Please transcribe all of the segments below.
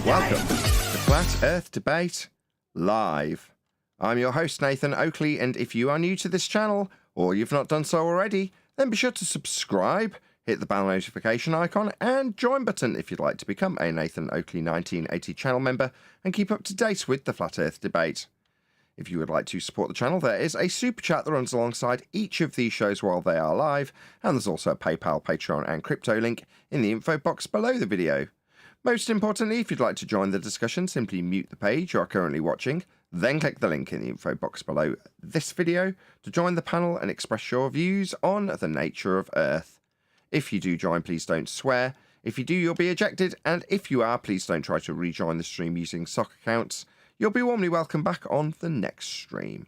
Welcome to Flat Earth Debate Live. I'm your host, Nathan Oakley, and if you are new to this channel, or you've not done so already, then be sure to subscribe, hit the bell notification icon, and join button if you'd like to become a Nathan Oakley 1980 channel member and keep up to date with the Flat Earth Debate. If you would like to support the channel, there is a super chat that runs alongside each of these shows while they are live, and there's also a PayPal, Patreon, and crypto link in the info box below the video. Most importantly, if you'd like to join the discussion, simply mute the page you are currently watching, then click the link in the info box below this video to join the panel and express your views on the nature of Earth. If you do join, please don't swear. If you do, you'll be ejected, and if you are, please don't try to rejoin the stream using sock accounts. You'll be warmly welcome back on the next stream.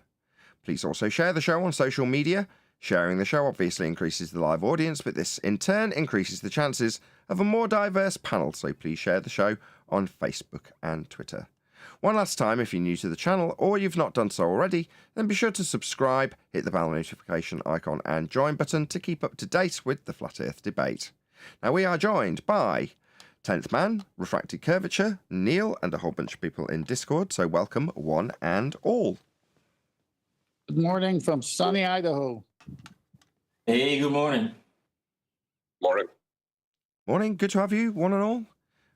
Please also share the show on social media. Sharing the show obviously increases the live audience, but this in turn increases the chances of a more diverse panel, so please share the show on Facebook and Twitter. One last time, if you're new to the channel or you've not done so already, then be sure to subscribe, hit the bell notification icon and join button to keep up to date with the Flat Earth Debate. Now we are joined by 10th Man, Refracted Curvature, Neil, and a whole bunch of people in Discord, so welcome one and all. Good morning from sunny Idaho. Hey, good morning. Morning. Morning, good to have you, one and all.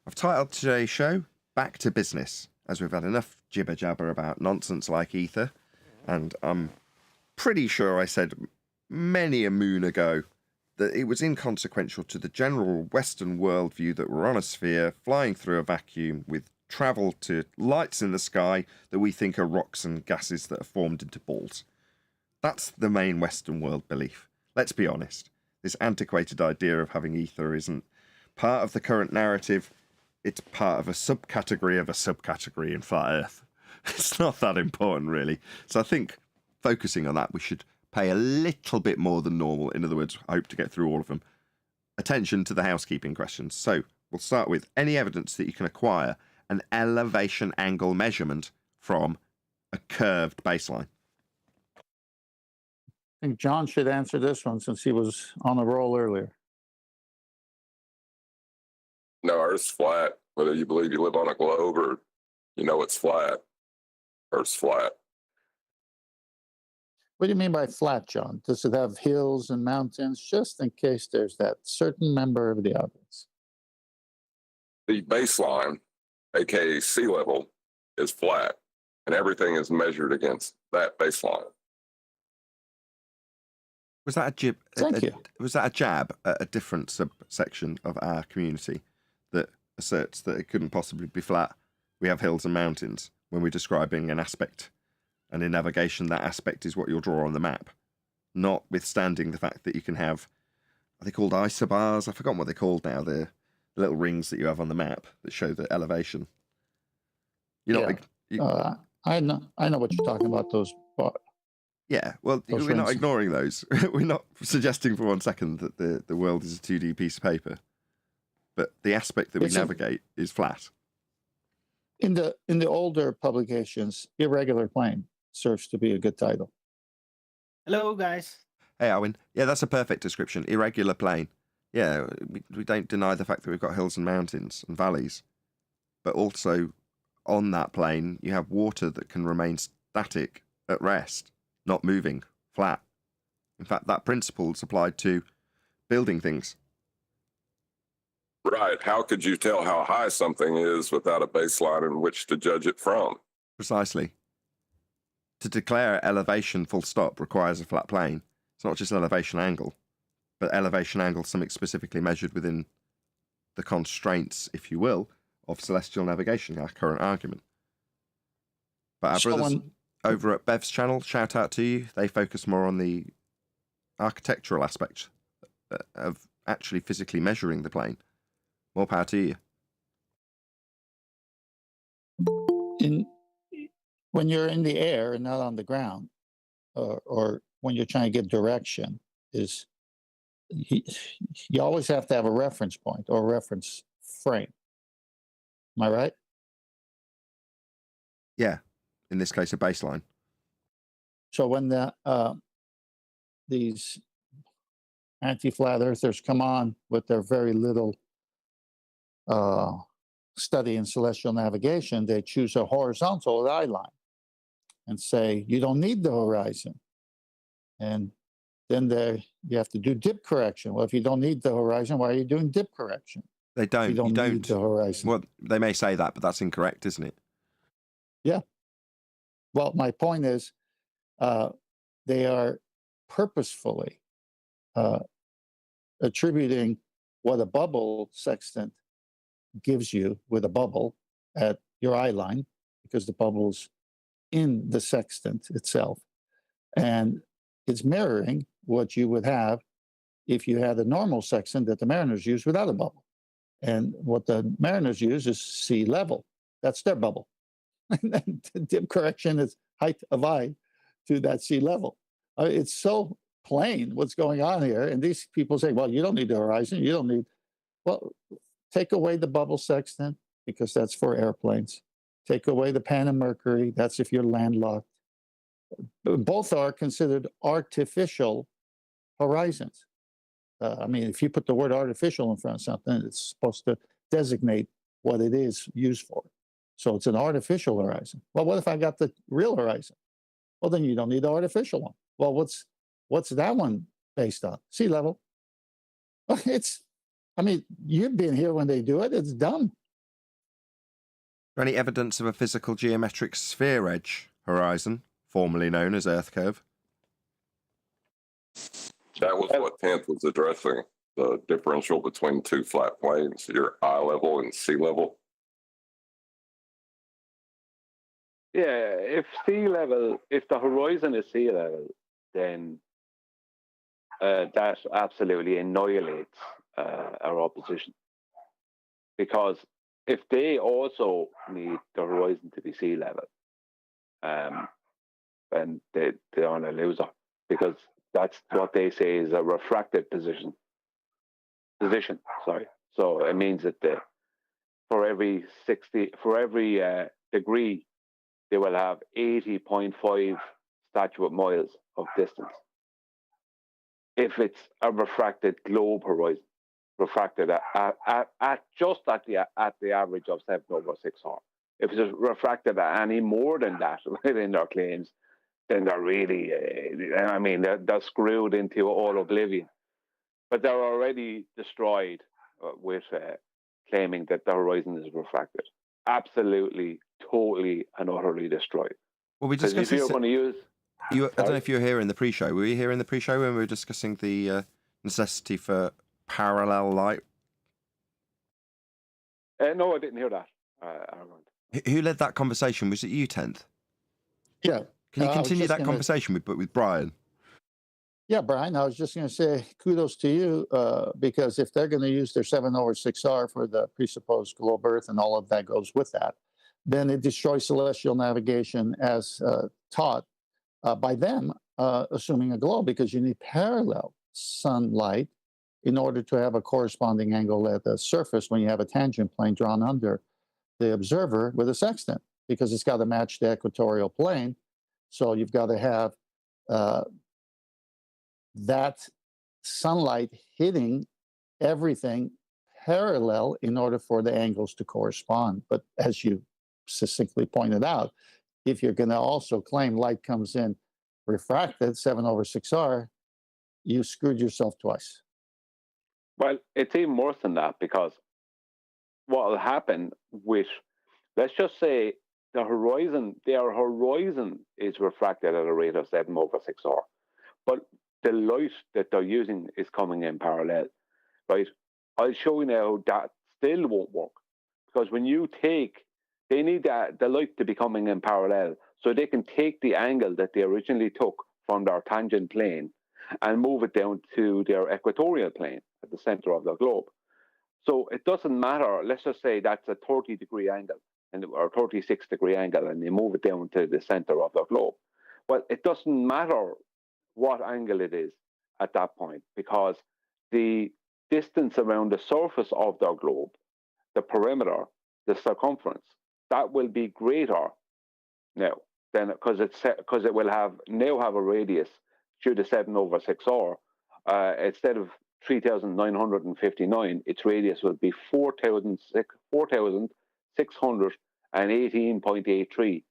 I've titled today's show, Back to Business, as we've had enough jibber-jabber about nonsense like Ether, and I'm pretty sure I said many a moon ago that it was inconsequential to the general Western worldview that we're on a sphere, flying through a vacuum with travel to lights in the sky that we think are rocks and gases that are formed into balls. That's the main Western world belief. Let's be honest. This antiquated idea of having ether isn't part of the current narrative. It's part of a subcategory in Flat Earth. It's not that important, really. So I think focusing on that, we should pay a little bit more than normal. In other words, I hope to get through all of them. Attention to the housekeeping questions. So we'll start with any evidence that you can acquire an elevation angle measurement from a curved baseline. I think John should answer this one since he was on a roll earlier. No, Earth's flat. Whether you believe you live on a globe or you know it's flat, Earth's flat. What do you mean by flat, John? Does it have hills and mountains, just in case there's that certain member of the audience? The baseline, aka sea level, is flat, and everything is measured against that baseline. Was that a jib? Thank you. Was that a jab at a different subsection of our community that asserts that it couldn't possibly be flat? We have hills and mountains when we're describing an aspect. And in navigation, that aspect is what you'll draw on the map, notwithstanding the fact that you can have, are they called isobars? I've forgotten what they're called now. The little rings that you have on the map that show the elevation. You're not. I know what you're talking about. Those. Yeah, well, we're not ignoring those. We're not suggesting for 1 second that the world is a 2D piece of paper, but the aspect that we navigate is flat. In the older publications, irregular plane serves to be a good title. Hello, guys. Hey, Alwyn. Yeah, that's a perfect description. Irregular plane. Yeah, we don't deny the fact that we've got hills and mountains and valleys, but also on that plane, you have water that can remain static at rest, not moving, flat. In fact, that principle is applied to building things. Right. How could you tell how high something is without a baseline in which to judge it from? Precisely. To declare elevation full stop requires a flat plane. It's not just elevation angle, but elevation angle something specifically measured within the constraints, if you will, of celestial navigation, our current argument. But our brothers over at Bev's channel, shout out to you. They focus more on the architectural aspect of actually physically measuring the plane. More power to you. When you're in the air and not on the ground, or when you're trying to get direction, you always have to have a reference point or a reference frame. Am I right? Yeah, in this case, a baseline. So when these anti-flat earthers come on with their very little study in celestial navigation, they choose a horizontal eye line and say, you don't need the horizon. And then you have to do dip correction. Well, if you don't need the horizon, why are you doing dip correction? They don't. You don't need the horizon. Well, they may say that, but that's incorrect, isn't it? Yeah. Well, my point is, they are purposefully attributing what a bubble sextant gives you with a bubble at your eye line, because the bubble's in the sextant itself. And it's mirroring what you would have if you had a normal sextant that the mariners use without a bubble. And what the mariners use is sea level. That's their bubble. And then dip correction is height of eye to that sea level. It's so plain what's going on here. And these people say, well, you don't need the horizon. You don't need, well, take away the bubble sextant, because that's for airplanes. Take away the Pan and Mercury. That's if you're landlocked. Both are considered artificial horizons. I mean, if you put the word artificial in front of something, it's supposed to designate what it is used for. So it's an artificial horizon. Well, what if I got the real horizon? Well, then you don't need the artificial one. Well, what's that one based on? Sea level. I mean, you've been here when they do it. It's dumb. Any evidence of a physical geometric sphere edge horizon, formerly known as Earth curve? That was what 10th was addressing, the differential between two flat planes, your eye level and sea level. Yeah, if the horizon is sea level, then that absolutely annihilates our opposition. Because if they also need the horizon to be sea level, then they're on a loser, because that's what they say is a refracted position. Sorry. So it means that for every degree, they will have 80.5 statute miles of distance. If it's a refracted globe horizon, refracted at just at the average of 7/6R. If it's refracted at any more than that within their claims, then they're really, they're screwed into all oblivion. But they're already destroyed with claiming that the horizon is refracted. Absolutely, totally, and utterly destroyed. Well, we discussed if you're going to use... I don't know if you were here in the pre-show. Were you here in the pre-show when we were discussing the necessity for parallel light? No, I didn't hear that. Who led that conversation? Was it you, 10th? Yeah. Can you continue that conversation with Brian? Yeah, Brian, I was just going to say kudos to you, because if they're going to use their 7/6R for the presupposed globe Earth and all of that goes with that, then it destroys celestial navigation as taught by them, assuming a globe, because you need parallel sunlight in order to have a corresponding angle at the surface when you have a tangent plane drawn under the observer with a sextant, because it's got to match the equatorial plane. So you've got to have that sunlight hitting everything parallel in order for the angles to correspond. But as you succinctly pointed out, if you're going to also claim light comes in refracted 7/6R, you screwed yourself twice. Well, it's even worse than that, because what will happen with, let's just say, their horizon is refracted at a rate of 7/6R, but the light that they're using is coming in parallel, right? I'll show you now that still won't work, because when you they need the light to be coming in parallel so they can take the angle that they originally took from their tangent plane and move it down to their equatorial plane at the center of the globe. So it doesn't matter, let's just say that's a 30-degree angle or 36-degree angle, and they move it down to the center of the globe. Well, it doesn't matter what angle it is at that point, because the distance around the surface of the globe, the perimeter, the circumference, that will be greater now, then, because it will now have a radius due to 7/6R. Instead of 3,959, its radius will be 4,000 618.83.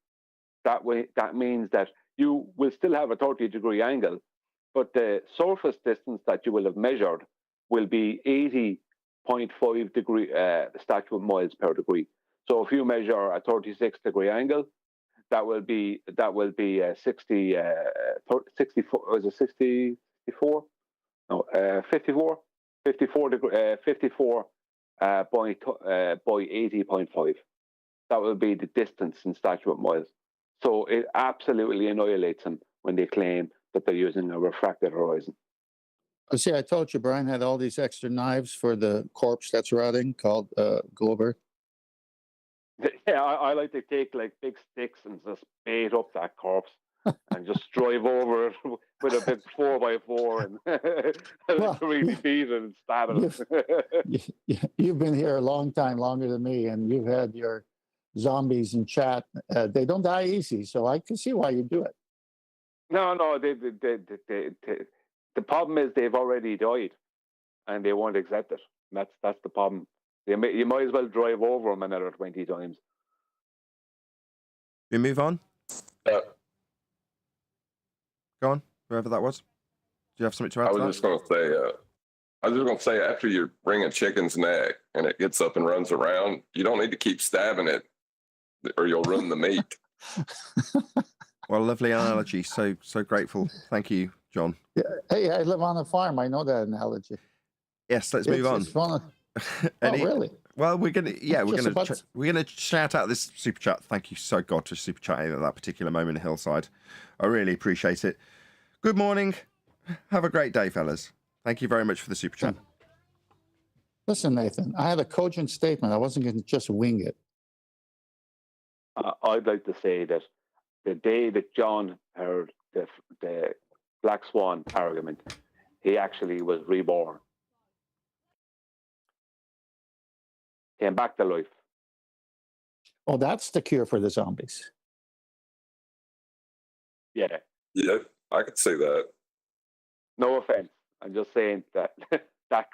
That means that you will still have a 30-degree angle, but the surface distance that you will have measured will be 80.5 degree statute miles per degree. So if you measure a 36-degree angle, that will be 64. Was it 64? No, 54. 54 degree. 54 by 80.5. That will be the distance in statute miles. So it absolutely annihilates them when they claim that they're using a refracted horizon. See, I told you Brian had all these extra knives for the corpse that's rotting called globe Earth. Yeah, I like to take like big sticks and just bait up that corpse and just drive over it with a big 4x4 and Well, really beat it and stab it. You've been here a long time, longer than me, and you've had your zombies in chat. They don't die easy, so I can see why you do it. No, the problem is they've already died, and they won't accept it. That's the problem. You might as well drive over them another 20 times. We move on. Yeah, Go on, whoever that was. Do you have something to add? I to was that? just going to say, after you bring a chicken's neck and it gets up and runs around, you don't need to keep stabbing it, or you'll ruin the meat. Well, lovely analogy. So grateful. Thank you, John. Yeah. Hey, I live on a farm. I know that analogy. Yes, let's move on. It's fun. Oh, really? Well, we're gonna shout out this super chat. Thank you so God for super chatting at that particular moment in Hillside. I really appreciate it. Good morning. Have a great day, fellas. Thank you very much for the super chat. Listen, Nathan, I had a cogent statement. I wasn't going to just wing it. I'd like to say that the day that John heard the Black Swan argument, he actually was reborn. Came back to life. Oh, that's the cure for the zombies. Yeah. Yeah, I could see that. No offense. I'm just saying that that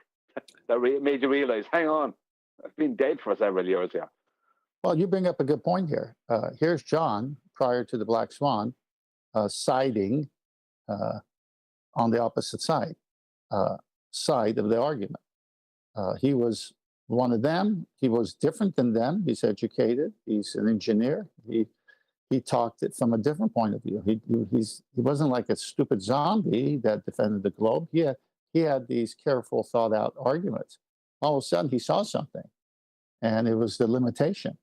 made you realize, hang on, I've been dead for several years here. Well, you bring up a good point here. Here's John, prior to the Black Swan, siding on the opposite side of the argument. He was one of them. He was different than them. He's educated. He's an engineer. He talked it from a different point of view. He wasn't like a stupid zombie that defended the globe. He had these careful, thought out arguments. All of a sudden, he saw something, and it was the limitation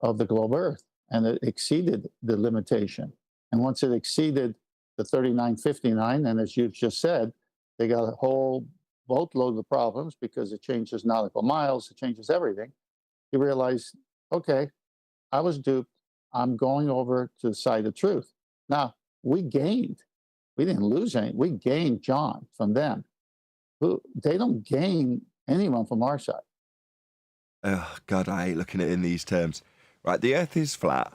of the globe Earth, and it exceeded the limitation. And once it exceeded the 3959, and as you've just said, they got a whole boatload of problems because it changes nautical miles, it changes everything. He realized, okay, I was duped. I'm going over to the side of truth. Now, we gained. We didn't lose any. We gained John from them. They don't gain anyone from our side. Oh, God, I hate looking at it in these terms. Right, the Earth is flat.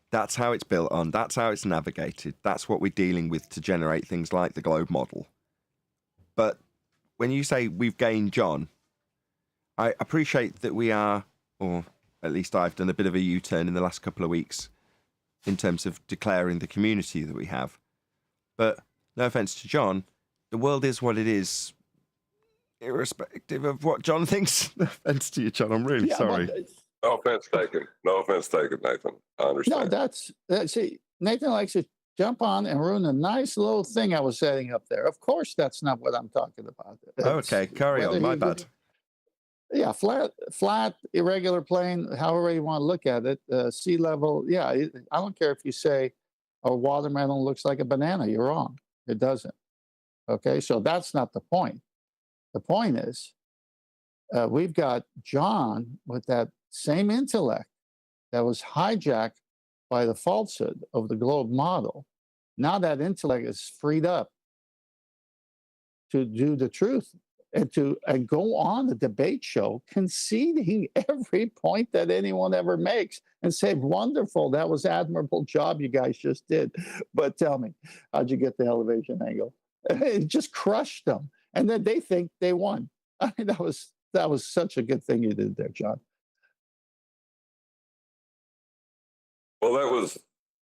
That's how it's built on. That's how it's navigated. That's what we're dealing with to generate things like the globe model. But when you say we've gained John, I appreciate that we are, or at least I've done a bit of a U-turn in the last couple of weeks in terms of declaring the community that we have. But no offense to John, the world is what it is, irrespective of what John thinks. No offense to you, John. I'm really sorry. No offense taken. No offense taken, Nathan. I understand. No, that's see, Nathan likes to jump on and ruin a nice little thing I was setting up there. Of course, that's not what I'm talking about. Okay, carry on. My bad. Yeah, flat, irregular plane, however you want to look at it. Sea level. Yeah, I don't care if you say a watermelon looks like a banana. You're wrong. It doesn't. Okay, so that's not the point. The point is, we've got John with that same intellect that was hijacked by the falsehood of the globe model. Now that intellect is freed up to do the truth and go on the debate show conceding every point that anyone ever makes and say, wonderful, that was admirable job you guys just did. But tell me, how'd you get the elevation angle? It just crushed them. And then they think they won. I mean, that was such a good thing you did there, John. Well, that was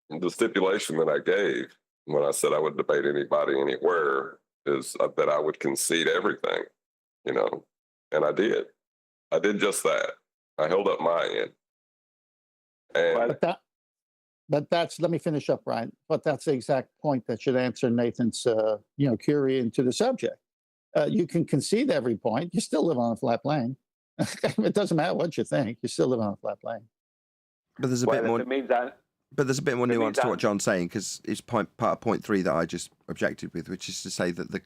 the stipulation that I gave when I said I would debate anybody anywhere is that I would concede everything, you know, and I did. I did just that. I held up my end. And But that's, let me finish up, Brian. But that's the exact point that should answer Nathan's, query into the subject. You can concede every point. You still live on a flat plane. It doesn't matter what you think. You still live on a flat plane. But there's a bit more. But there's a bit more nuance to what John's saying, because it's part of point 3 that I just objected with, which is to say that the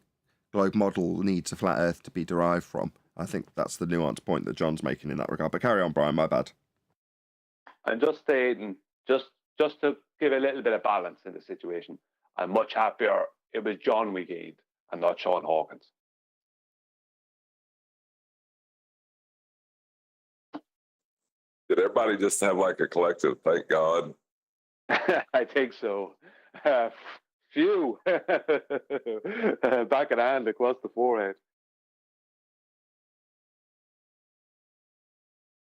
globe model needs a flat Earth to be derived from. I think that's the nuanced point that John's making in that regard. But carry on, Brian. My bad. I'm just stating, just to give a little bit of balance in the situation, I'm much happier it was John we gained and not Sean Hawkins. did everybody just have like a collective thank God? I think so. Phew. Back of the hand across the forehead.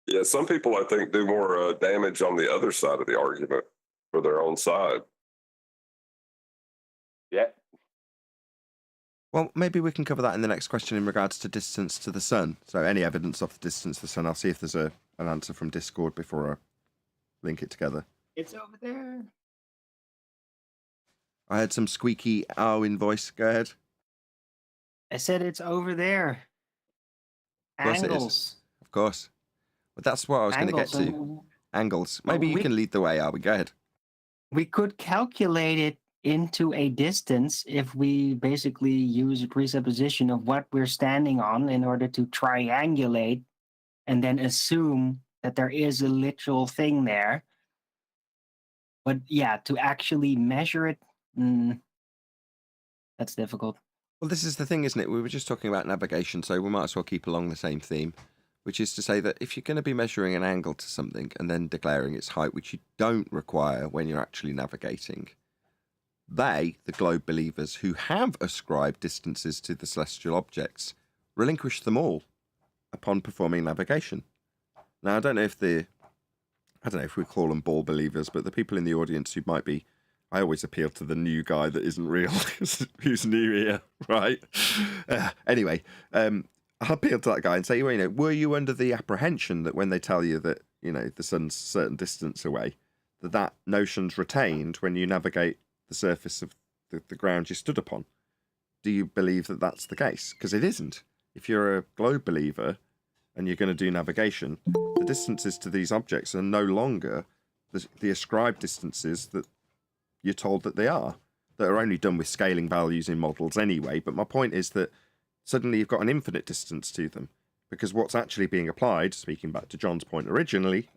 Yeah, some people, I think, do more damage on the other side of the argument for their own side. Yeah. Well, maybe we can cover that in the next question in regards to distance to the sun. So any evidence of the distance to the sun. I'll see if there's an answer from Discord before I link it together. It's over there. I heard some squeaky Arwin voice. Go ahead. I said it's over there. Of course it is. Angles. Of course. But that's what I was going to get to. Angles. Maybe you can lead the way, Arwin. Go ahead. We could calculate it into a distance if we basically use a presupposition of what we're standing on in order to triangulate and then assume that there is a literal thing there. But yeah, to actually measure it, that's difficult. Well, this is the thing, isn't it? We were just talking about navigation, so we might as well keep along the same theme, which is to say that if you're going to be measuring an angle to something and then declaring its height, which you don't require when you're actually navigating, they, the globe believers who have ascribed distances to the celestial objects, relinquish them all upon performing navigation. Now, I don't know if we call them ball believers, but the people in the audience who might be, I always appeal to the new guy that isn't real, who's new here, right? Anyway, I'll appeal to that guy and say, well, were you under the apprehension that when they tell you that, the sun's a certain distance away, that notion's retained when you navigate the surface of the ground you stood upon? Do you believe that that's the case? Because it isn't. If you're a globe believer and you're going to do navigation, the distances to these objects are no longer the ascribed distances that you're told that they are only done with scaling values in models anyway. But my point is that suddenly you've got an infinite distance to them, because what's actually being applied, speaking back to John's point originally,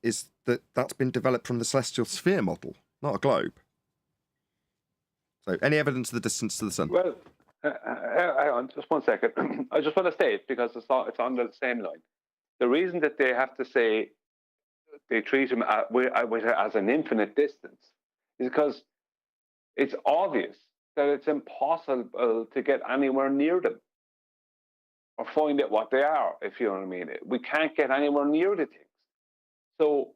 is that's been developed from the celestial sphere model, not a globe. So any evidence of the distance to the sun? Well, hang on, just 1 second. I just want to say it because it's on the same line. The reason that they have to say they treat him as an infinite distance is because it's obvious that it's impossible to get anywhere near them or find out what they are, if you know what I mean. We can't get anywhere near the things. So,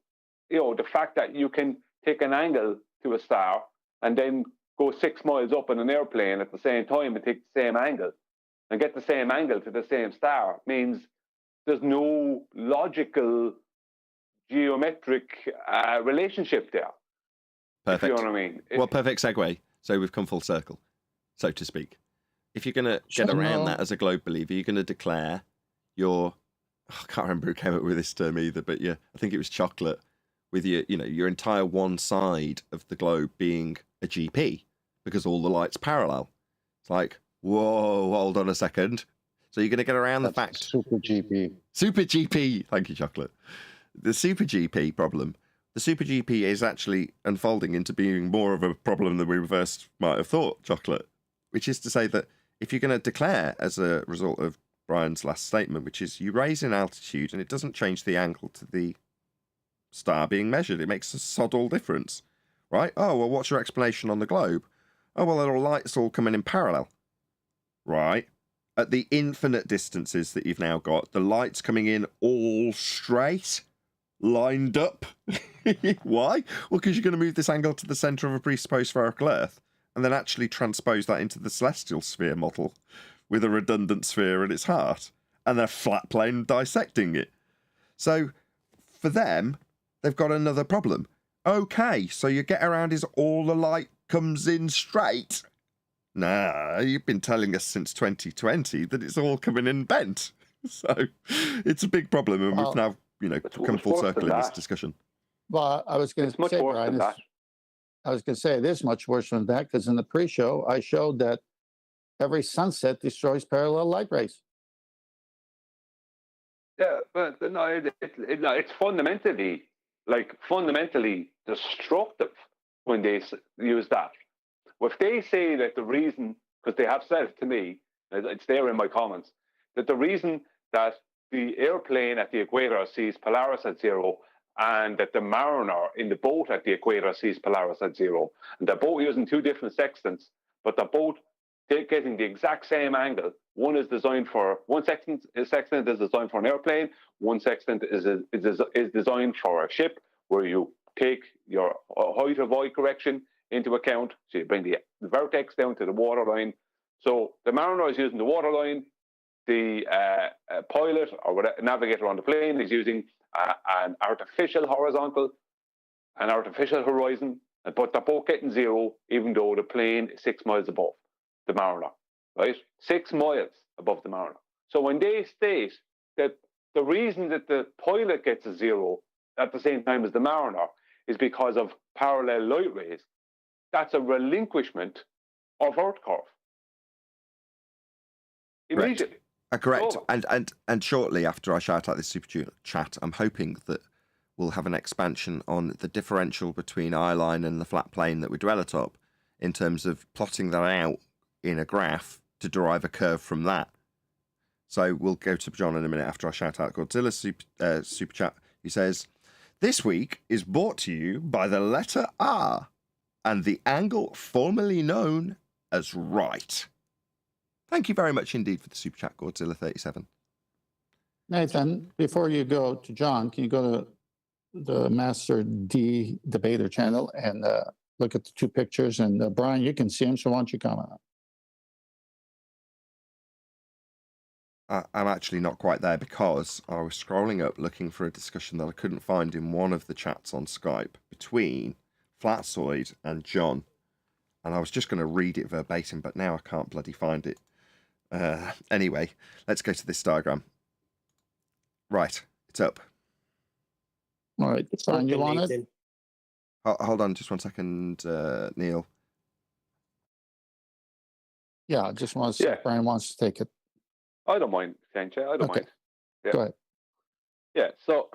the fact that you can take an angle to a star and then go 6 miles up in an airplane at the same time and take the same angle and get the same angle to the same star means there's no logical geometric relationship there. Perfect. If you know what I mean. Well, perfect segue. So we've come full circle, so to speak. If you're going to get around that as a globe believer, you're going to declare your... I can't remember who came up with this term either, but yeah, I think it was chocolate, with your entire one side of the globe being a GP, because all the lights parallel. It's like, whoa, hold on a second. So you're going to get around the fact... Super GP. Super GP. Thank you, chocolate. The Super GP problem. The Super GP is actually unfolding into being more of a problem than we first might have thought, chocolate. Which is to say that if you're going to declare, as a result of Brian's last statement, which is you raise in altitude and it doesn't change the angle to the star being measured. It makes a sod all difference, right? Oh, well, what's your explanation on the globe? Oh, well, there are lights all coming in parallel, right? At the infinite distances that you've now got, the lights coming in all straight, lined up. Why? Well, because you're going to move this angle to the centre of a presupposed spherical Earth and then actually transpose that into the celestial sphere model with a redundant sphere at its heart and a flat plane dissecting it. So for them, they've got another problem. Okay, so your get around is all the light comes in straight. Nah, you've been telling us since 2020 that it's all coming in bent. So it's a big problem, and we've now, come full circle in this discussion. Well, I was going to say, Brian, I was going to say it is much worse than that, because in the pre-show, I showed that every sunset destroys parallel light rays. Yeah, but no, it's fundamentally destructive when they use that. If they say that the reason, because they have said it to me, it's there in my comments, that the reason that the airplane at the equator sees Polaris at 0 and that the mariner in the boat at the equator sees Polaris at 0, and they're both using two different sextants, but they're both getting the exact same angle. One sextant is designed for an airplane. One sextant is designed for a ship, where you take your height of eye correction into account. So you bring the vertex down to the waterline. So the mariner is using the waterline. The pilot or navigator on the plane is using an artificial horizontal, an artificial horizon, but they're both getting 0, even though the plane is 6 miles above the mariner, right? 6 miles above the mariner. So when they state that the reason that the pilot gets a 0 at the same time as the mariner is because of parallel light rays, that's a relinquishment of Earth curve. Immediately. Correct. And shortly after I shout out this super chat, I'm hoping that we'll have an expansion on the differential between eye line and the flat plane that we dwell atop, in terms of plotting that out in a graph to derive a curve from that. So we'll go to John in a minute after I shout out Godzilla super chat. He says, "This week is brought to you by the letter R and the angle formerly known as right." Thank you very much indeed for the super chat, Godzilla37. Nathan, before you go to John, can you go to the Master D Debater channel and look at the two pictures? And Brian, you can see them, so why don't you comment on it? I'm actually not quite there, because I was scrolling up looking for a discussion that I couldn't find in one of the chats on Skype between Flatsoid and John. And I was just going to read it verbatim, but now I can't bloody find it. Anyway, let's go to this diagram. Right, it's up. All right, Brian, you want it? Hold on just one second, Neil. Yeah, I just want to see if Brian wants to take it. I don't mind, Sencha. I don't mind. Yeah. Go ahead. Yeah, so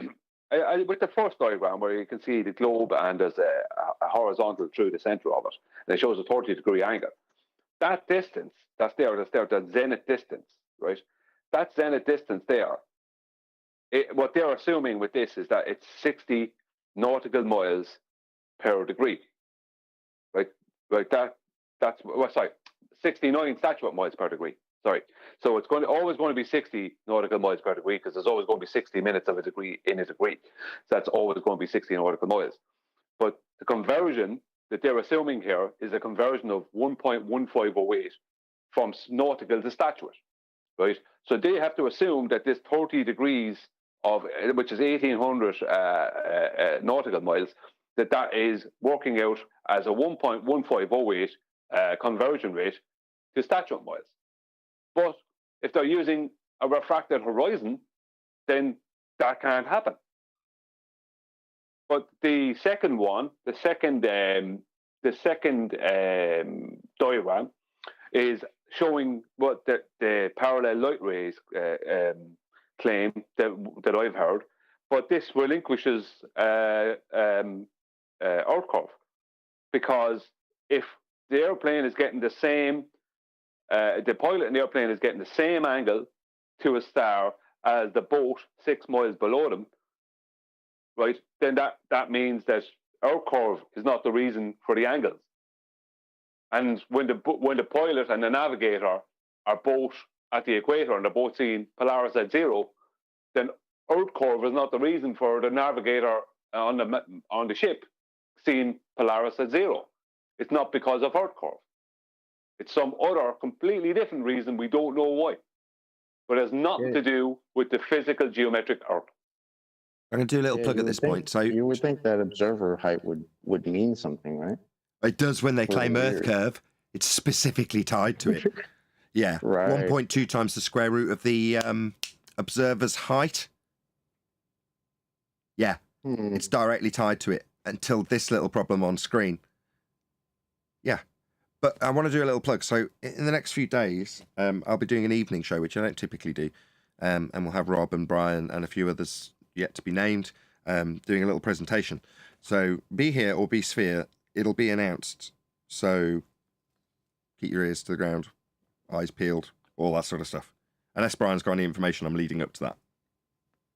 with the first diagram, where you can see the globe and there's a horizontal through the center of it, and it shows a 30-degree angle. That distance, that zenith distance, right? That zenith distance there, what they're assuming with this is that it's 60 nautical miles per degree, right? That's 69 statute miles per degree. Sorry. So it's always going to be 60 nautical miles per degree, because there's always going to be 60 minutes of a degree in a degree. So that's always going to be 60 nautical miles. But the conversion that they're assuming here is a conversion of 1.1508 from nautical to statute, right? So they have to assume that this 30 degrees which is 1,800 nautical miles, that is working out as a 1.1508 conversion rate to statute miles. But if they're using a refracted horizon, then that can't happen. But the second diagram is showing what the parallel light rays claim that I've heard. But this relinquishes Earth curve, because if the airplane is getting the same, the pilot in the airplane is getting the same angle to a star as the boat 6 miles below them, right? Then that means that Earth curve is not the reason for the angles. And when the pilot and the navigator are both at the equator and they're both seeing Polaris at 0, then Earth curve is not the reason for the navigator on the ship seeing Polaris at 0. It's not because of Earth curve. It's some other completely different reason. We don't know why. But it has nothing to do with the physical geometric Earth. I'm going to do a little plug at this point. So you would think that observer height would mean something, right? it does when they claim Really Earth weird. curve. It's specifically tied to it. Yeah, Right. 1.2 times the square root of the observer's height. Yeah, it's directly tied to it until this little problem on screen. Yeah, but I want to do a little plug. So in the next few days, I'll be doing an evening show, which I don't typically do, and we'll have Rob and Brian and a few others yet to be named doing a little presentation. So be here or be sphere. It'll be announced. So keep your ears to the ground, eyes peeled, all that sort of stuff. Unless Brian's got any information, I'm leading up to that.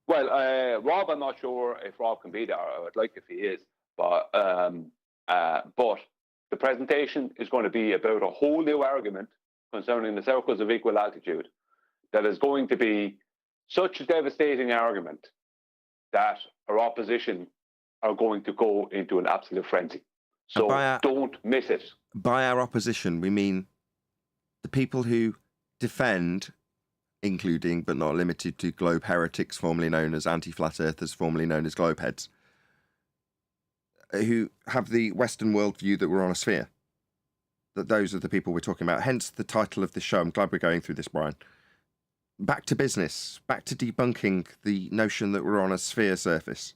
Well, Rob, I'm not sure if Rob can be there. I would like if he is, but the presentation is going to be about a whole new argument concerning the circles of equal altitude that is going to be such a devastating argument that our opposition are going to go into an absolute frenzy. So don't miss it. By our opposition, we mean the people who defend, including but not limited to globe heretics, formerly known as anti-flat earthers, formerly known as globeheads, who have the Western worldview that we're on a sphere. That those are the people we're talking about. Hence the title of this show. I'm glad we're going through this, Brian. Back to business. Back to debunking the notion that we're on a sphere surface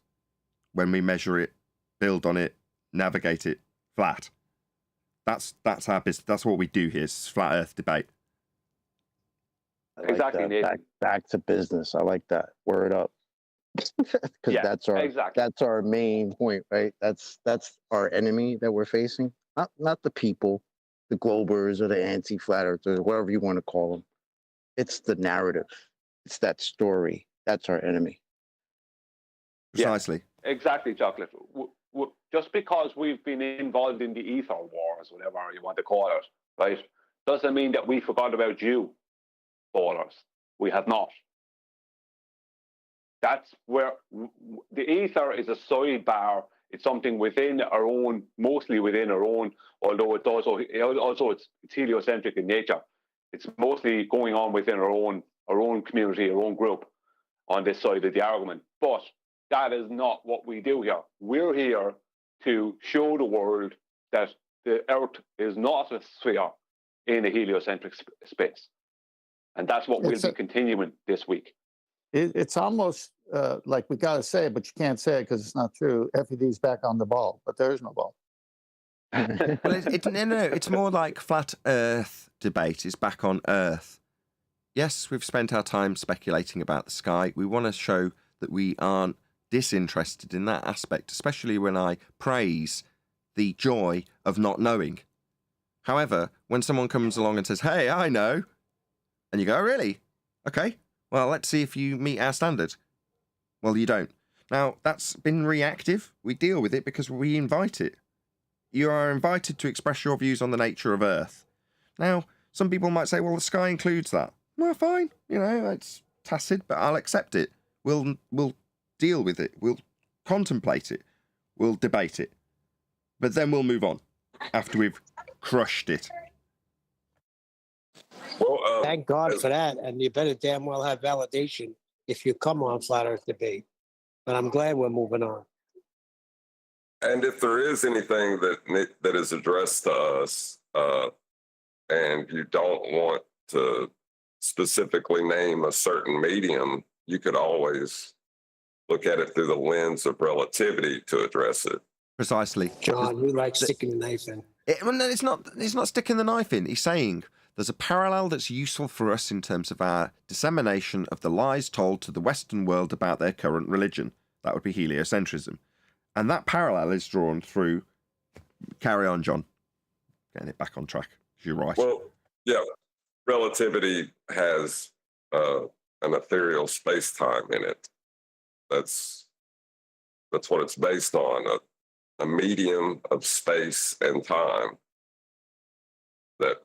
when we measure it, build on it, navigate it flat. That's our business. That's what we do here. It's flat Earth debate. I like Exactly, that. Nathan. Back to business. I like that. Word up. Because that's our main point, right? That's our enemy that we're facing. Not the people, the globers or the anti-flat earthers, whatever you want to call them. It's the narrative. It's that story. That's our enemy. Precisely. Yeah, exactly, Chocolate. Just because we've been involved in the ether wars, whatever you want to call it, right, doesn't mean that we forgot about you, ballers. We have not. That's where the ether is a sidebar. It's something within our own, mostly within our own, although it's also it's heliocentric in nature. It's mostly going on within our own community, our own group on this side of the argument. But that is not what we do here. We're here to show the world that the Earth is not a sphere in a heliocentric space. And that's what we'll be continuing this week. It's almost like we got to say it, but you can't say it because it's not true. FED's back on the ball, but there is no ball. Well, it's more like flat Earth debate is back on Earth. Yes, we've spent our time speculating about the sky. We want to show that we aren't disinterested in that aspect, especially when I praise the joy of not knowing. However, when someone comes along and says, "Hey, I know," and you go, "Oh, really? Okay. Well, let's see if you meet our standard." Well, you don't. Now, that's been reactive. We deal with it because we invite it. You are invited to express your views on the nature of Earth. Now, some people might say, well, the sky includes that. Well, fine. It's tacit, but I'll accept it. We'll deal with it. We'll contemplate it. We'll debate it. But then we'll move on after we've crushed it. Well, Thank God for that. And you better damn well have validation if you come on Flat Earth Debate. But I'm glad we're moving on. and if there is anything that is addressed to us, and you don't want to specifically name a certain medium, you could always look at it through the lens of relativity to address it. Precisely. John, you like sticking the knife in. It's not sticking the knife in. He's saying there's a parallel that's useful for us in terms of our dissemination of the lies told to the Western world about their current religion. That would be heliocentrism. And that parallel is drawn through... Carry on, John. Getting it back on track. You're right. Well, yeah, relativity has an ethereal space-time in it. That's what it's based on, a medium of space and time. That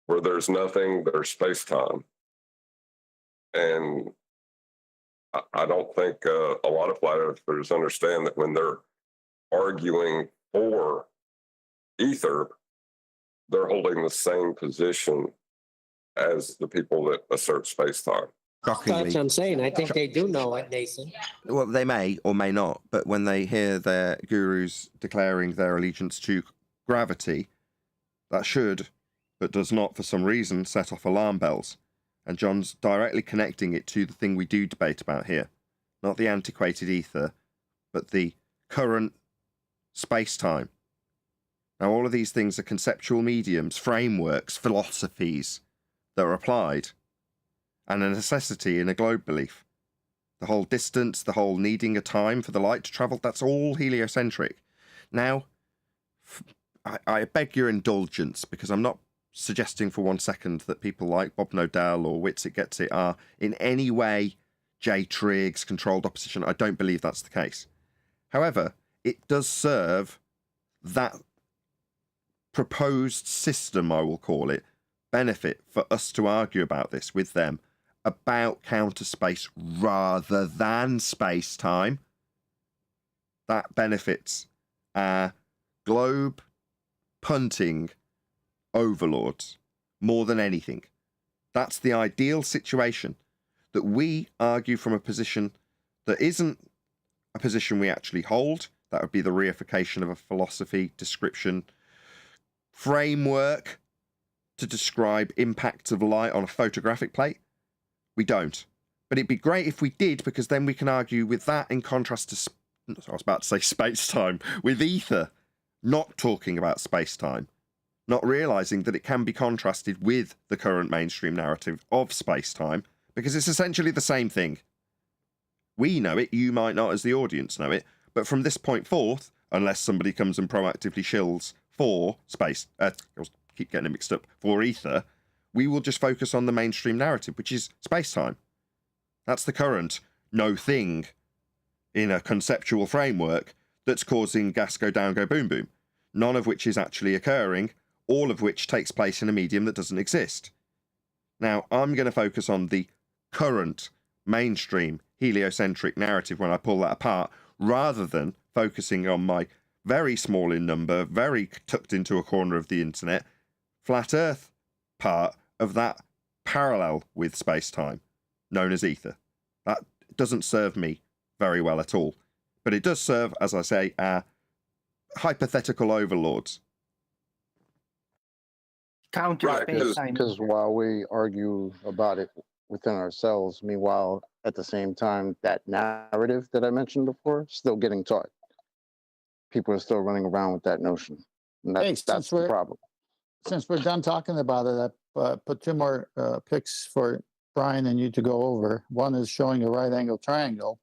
where there's nothing, there's space-time. And I don't think a lot of flat earthers understand that when they're arguing for ether, they're holding the same position as the people that assert space-time. That's what I'm saying. I think they do know it, Nathan. Well, they may or may not, but when they hear their gurus declaring their allegiance to gravity, that should, but does not for some reason, set off alarm bells. And John's directly connecting it to the thing we do debate about here. Not the antiquated ether, but the current space-time. Now, all of these things are conceptual mediums, frameworks, philosophies that are applied, and a necessity in a globe belief. The whole distance, the whole needing a time for the light to travel, that's all heliocentric. Now, I beg your indulgence, because I'm not suggesting for 1 second that people like Bob Nodell or Witsit Gets It are in any way J. Triggs, controlled opposition. I don't believe that's the case. However, it does serve that proposed system, I will call it, benefit for us to argue about this with them, about counter space rather than space time. That benefits our globe punting overlords more than anything. That's the ideal situation, that we argue from a position that isn't a position we actually hold. That would be the reification of a philosophy, description, framework to describe impacts of light on a photographic plate. We don't. But it'd be great if we did, because then we can argue with that in contrast to, I was about to say space-time, with ether, not talking about space-time, not realising that it can be contrasted with the current mainstream narrative of space-time, because it's essentially the same thing. We know it, you might not as the audience know it, but from this point forth, unless somebody comes and proactively shills for space, I keep getting it mixed up, for ether, we will just focus on the mainstream narrative, which is space-time. That's the current no thing in a conceptual framework that's causing gas go down, go boom, boom. None of which is actually occurring, all of which takes place in a medium that doesn't exist. Now, I'm going to focus on the current mainstream heliocentric narrative when I pull that apart, rather than focusing on my very small in number, very tucked into a corner of the internet, flat Earth part of that parallel with space-time, known as ether. That doesn't serve me very well at all. But it does serve, as I say, our hypothetical overlords. Counter space-time. Because while we argue about it within ourselves, meanwhile, at the same time, that narrative that I mentioned before, still getting taught. People are still running around with that notion. And that's the problem. Since we're done talking about it, I put two more pics for Brian and you to go over. One is showing a right angle triangle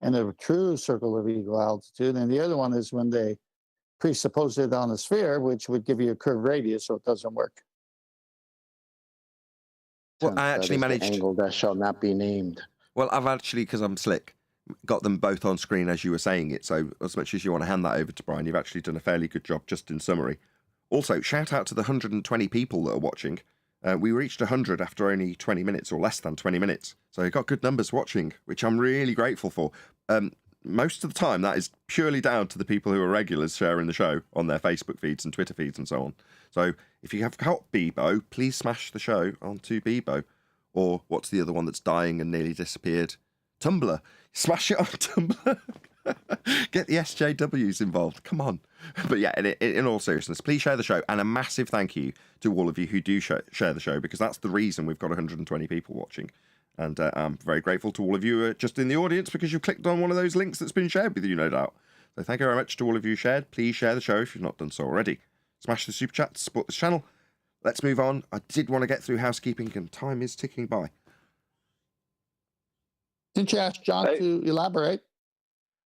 and a true circle of equal altitude. And the other one is when they presuppose it on a sphere, which would give you a curved radius, so it doesn't work. Well, I actually managed... the angle that shall not be named. Well, I've actually, because I'm slick, got them both on screen as you were saying it. So as much as you want to hand that over to Brian, you've actually done a fairly good job just in summary. Also, shout out to the 120 people that are watching. We reached 100 after only 20 minutes, or less than 20 minutes. So you've got good numbers watching, which I'm really grateful for. Most of the time, that is purely down to the people who are regulars sharing the show on their Facebook feeds and Twitter feeds and so on. So if you have got Bebo, please smash the show onto Bebo. Or what's the other one that's dying and nearly disappeared? Tumblr. Smash it on Tumblr. Get the SJWs involved. Come on. But yeah, in all seriousness, please share the show. And a massive thank you to all of you who do share the show, because that's the reason we've got 120 people watching. And I'm very grateful to all of you just in the audience, because you've clicked on one of those links that's been shared with you, no doubt. So thank you very much to all of you shared. Please share the show if you've not done so already. Smash the super chat to support this channel. Let's move on. I did want to get through housekeeping, and time is ticking by. Didn't you ask John to elaborate?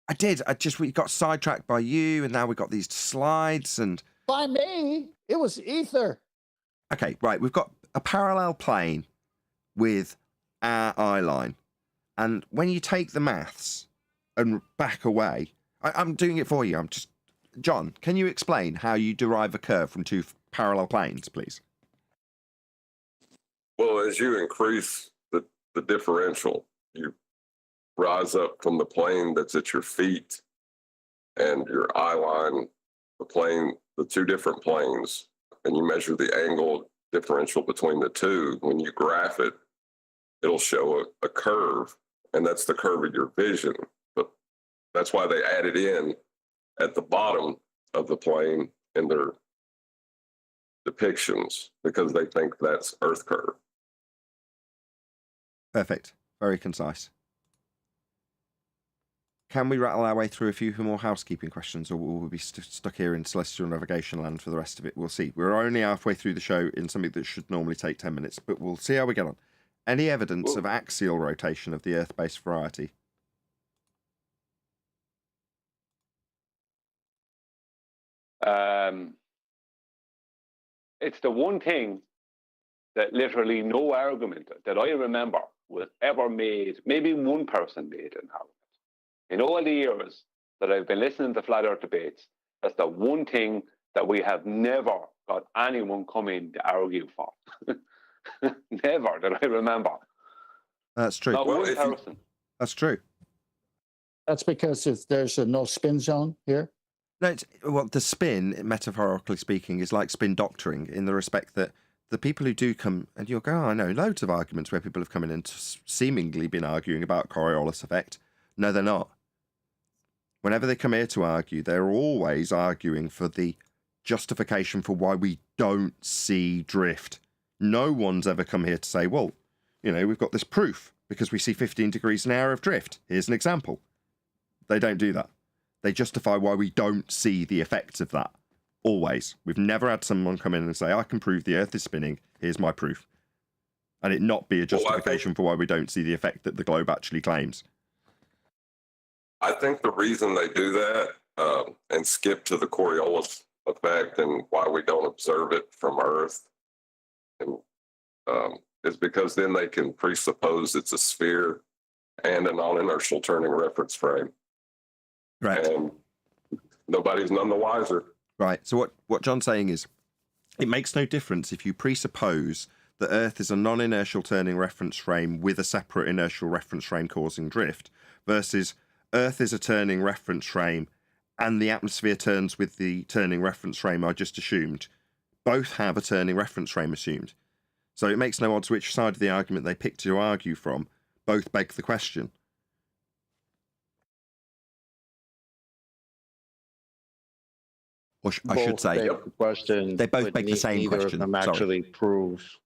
I did. We got sidetracked by you, and now we got these slides and... By me? It was ether. Okay, right. We've got a parallel plane with our eye line. And when you take the maths and back away... I'm doing it for you. John, can you explain how you derive a curve from two parallel planes, please? Well, as you increase the differential, you rise up from the plane that's at your feet and your eye line, the plane, the two different planes, and you measure the angle differential between the two, when you graph it, it'll show a curve, and that's the curve of your vision. But that's why they added in at the bottom of the plane in their depictions, because they think that's Earth curve. Perfect. Very concise. Can we rattle our way through a few more housekeeping questions, or will we be stuck here in celestial navigation land for the rest of it? We'll see. We're only halfway through the show in something that should normally take 10 minutes, but we'll see how we get on. Any evidence of axial rotation of the Earth-based variety? It's the one thing that literally no argument that I remember was ever made. Maybe one person made an argument. In all the years that I've been listening to flat Earth debates, that's the one thing that we have never got anyone come in to argue for. Never that I remember. That's true. Not one person. That's true. That's because there's no spin zone here. No, well, the spin, metaphorically speaking, is like spin doctoring in the respect that the people who do come, and you'll go, oh, I know loads of arguments where people have come in and seemingly been arguing about Coriolis effect. No, they're not. Whenever they come here to argue, they're always arguing for the justification for why we don't see drift. No one's ever come here to say, well, you know, we've got this proof because we see 15 degrees an hour of drift. Here's an example. They don't do that. They justify why we don't see the effects of that. Always. We've never had someone come in and say, I can prove the Earth is spinning. Here's my proof. And it not be a justification for why we don't see the effect that the globe actually claims. I think the reason they do that and skip to the Coriolis effect and why we don't observe it from Earth and, is because then they can presuppose it's a sphere and a non-inertial turning reference frame. Right. And nobody's none the wiser. Right. So what John's saying is, it makes no difference if you presuppose that Earth is a non-inertial turning reference frame with a separate inertial reference frame causing drift versus Earth is a turning reference frame and the atmosphere turns with the turning reference frame I just assumed. Both have a turning reference frame assumed. So it makes no odds which side of the argument they pick to argue from. Both beg the question. Or I should say, the question, they both beg the same neither question. Of them actually proves.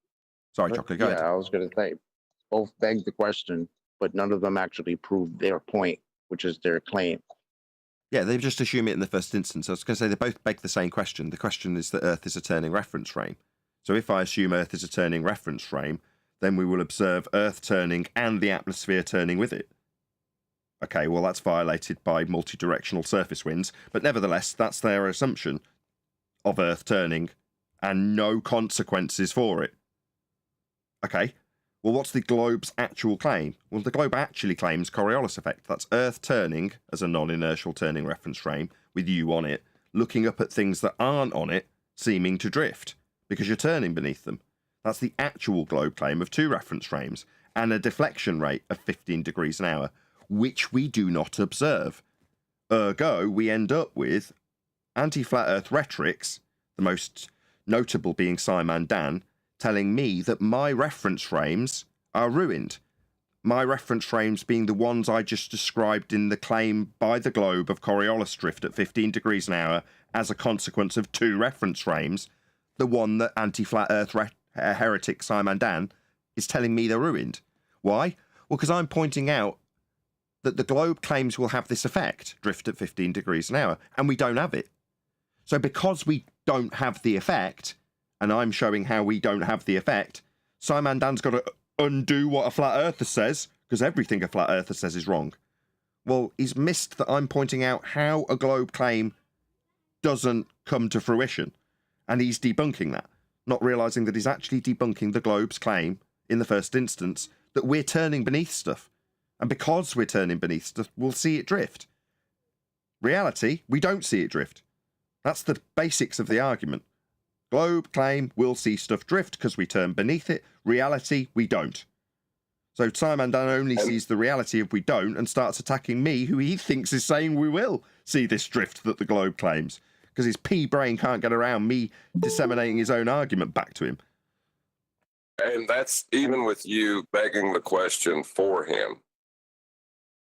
Sorry, Chocolate, go ahead. Yeah, I was going to say, both beg the question, but none of them actually prove their point, which is their claim. Yeah, they just assume it in the first instance. I was going to say they both beg the same question. The question is that Earth is a turning reference frame. So if I assume Earth is a turning reference frame, then we will observe Earth turning and the atmosphere turning with it. Okay, well, that's violated by multi-directional surface winds, but nevertheless, that's their assumption of Earth turning and no consequences for it. Okay, well, what's the globe's actual claim? Well, the globe actually claims Coriolis effect. That's Earth turning as a non-inertial turning reference frame with you on it, looking up at things that aren't on it, seeming to drift, because you're turning beneath them. That's the actual globe claim of two reference frames and a deflection rate of 15 degrees an hour, which we do not observe. Ergo, we end up with anti-flat earth rhetorics, the most notable being Simon Dan, telling me that my reference frames are ruined. My reference frames being the ones I just described in the claim by the globe of Coriolis drift at 15 degrees an hour as a consequence of two reference frames, the one that anti-flat earth heretic Simon Dan is telling me they're ruined. Why? Well, because I'm pointing out that the globe claims will have this effect, drift at 15 degrees an hour, and we don't have it. So because we don't have the effect, and I'm showing how we don't have the effect, Simon Dan's got to undo what a flat earther says, because everything a flat earther says is wrong. Well, he's missed that I'm pointing out how a globe claim doesn't come to fruition, and he's debunking that, not realising that he's actually debunking the globe's claim in the first instance that we're turning beneath stuff. And because we're turning beneath stuff, we'll see it drift. Reality, we don't see it drift. That's the basics of the argument. Globe claim we'll see stuff drift because we turn beneath it. Reality, we don't. So Simon only sees the reality if we don't and starts attacking me, who he thinks is saying we will see this drift that the globe claims, because his pea brain can't get around me disseminating his own argument back to him. And that's even with you begging the question for him.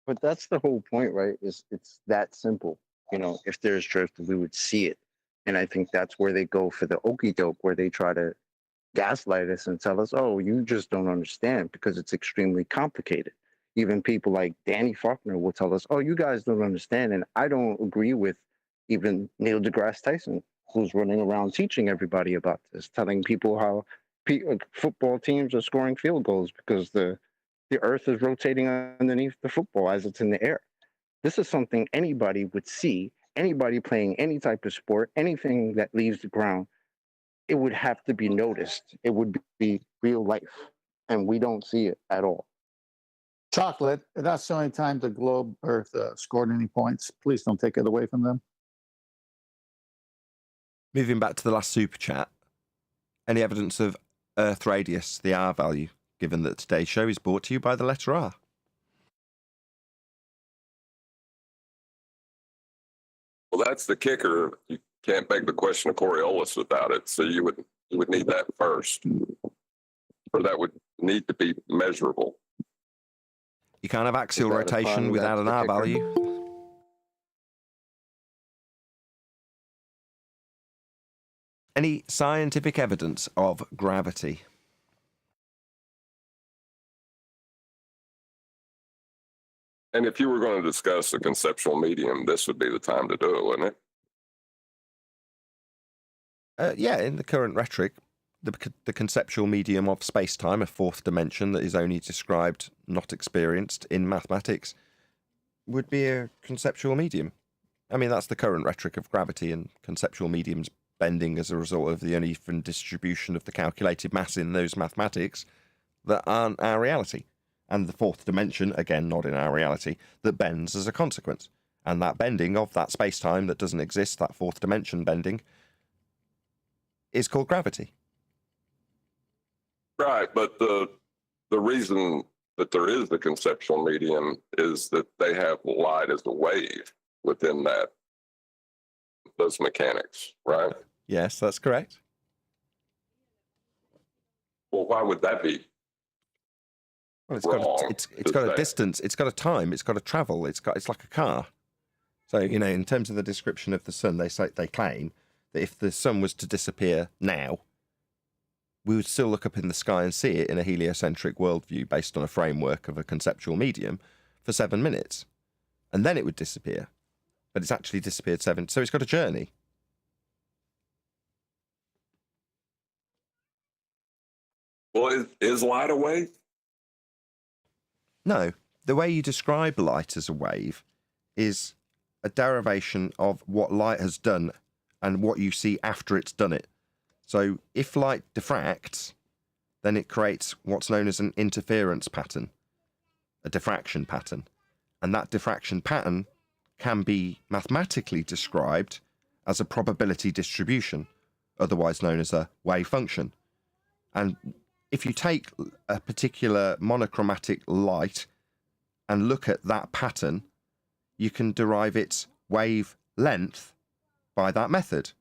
But that's the whole point, right? It's that simple. You know, if there's drift, we would see it. And I think that's where they go for the okie doke, where they try to gaslight us and tell us, oh, you just don't understand because it's extremely complicated. Even people like Danny Faulkner will tell us, oh, you guys don't understand. And I don't agree with even Neil deGrasse Tyson, who's running around teaching everybody about this, telling people how football teams are scoring field goals because the earth is rotating underneath the football as it's in the air. This is something anybody would see, anybody playing any type of sport, anything that leaves the ground. It would have to be noticed. It would be real life, and we don't see it at all. Chocolate, that's the only time the globe Earth scored any points. Please don't take it away from them. Moving back to the last super chat, any evidence of Earth radius, the R value, given that today's show is brought to you by the letter R? Well, that's the kicker. You can't beg the question of Coriolis without it. So you would need that first, or that would need to be measurable. You can't have axial rotation without an R value. Any scientific evidence of gravity? And if you were going to discuss a conceptual medium, this would be the time to do it, wouldn't it? Yeah, in the current rhetoric, the conceptual medium of space-time, a fourth dimension that is only described, not experienced, in mathematics, would be a conceptual medium. I mean, that's the current rhetoric of gravity and conceptual mediums bending as a result of the uneven distribution of the calculated mass in those mathematics that aren't our reality. And the fourth dimension, again, not in our reality, that bends as a consequence. And that bending of that space-time that doesn't exist, that fourth dimension bending, is called gravity. Right, but the reason that there is the conceptual medium is that they have light as a wave within those mechanics, right? Yes, that's correct. Well, why would that be? Well, it's got a distance, it's got a time, it's got a travel, it's like a car. So, you know, in terms of the description of the sun, they claim that if the sun was to disappear now, we would still look up in the sky and see it in a heliocentric worldview based on a framework of a conceptual medium for 7 minutes. And then it would disappear. But it's actually disappeared 7. So it's got a journey. Well, is light a wave? No. The way you describe light as a wave is a derivation of what light has done and what you see after it's done it. So if light diffracts, then it creates what's known as an interference pattern, a diffraction pattern. And that diffraction pattern can be mathematically described as a probability distribution, otherwise known as a wave function. And if you take a particular monochromatic light and look at that pattern, you can derive its wavelength by that method.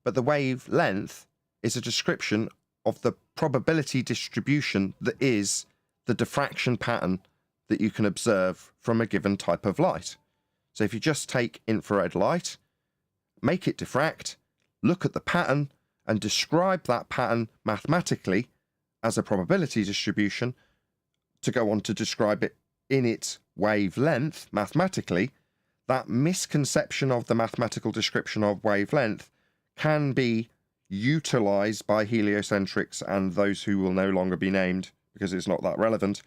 But the wavelength is a description of the probability distribution that is the diffraction pattern that you can observe from a given type of light. So if you just take infrared light, make it diffract, look at the pattern, and describe that pattern mathematically as a probability distribution, to go on to describe it in its wavelength mathematically, that misconception of the mathematical description of wavelength can be utilized by heliocentrics and those who will no longer be named because it's not that relevant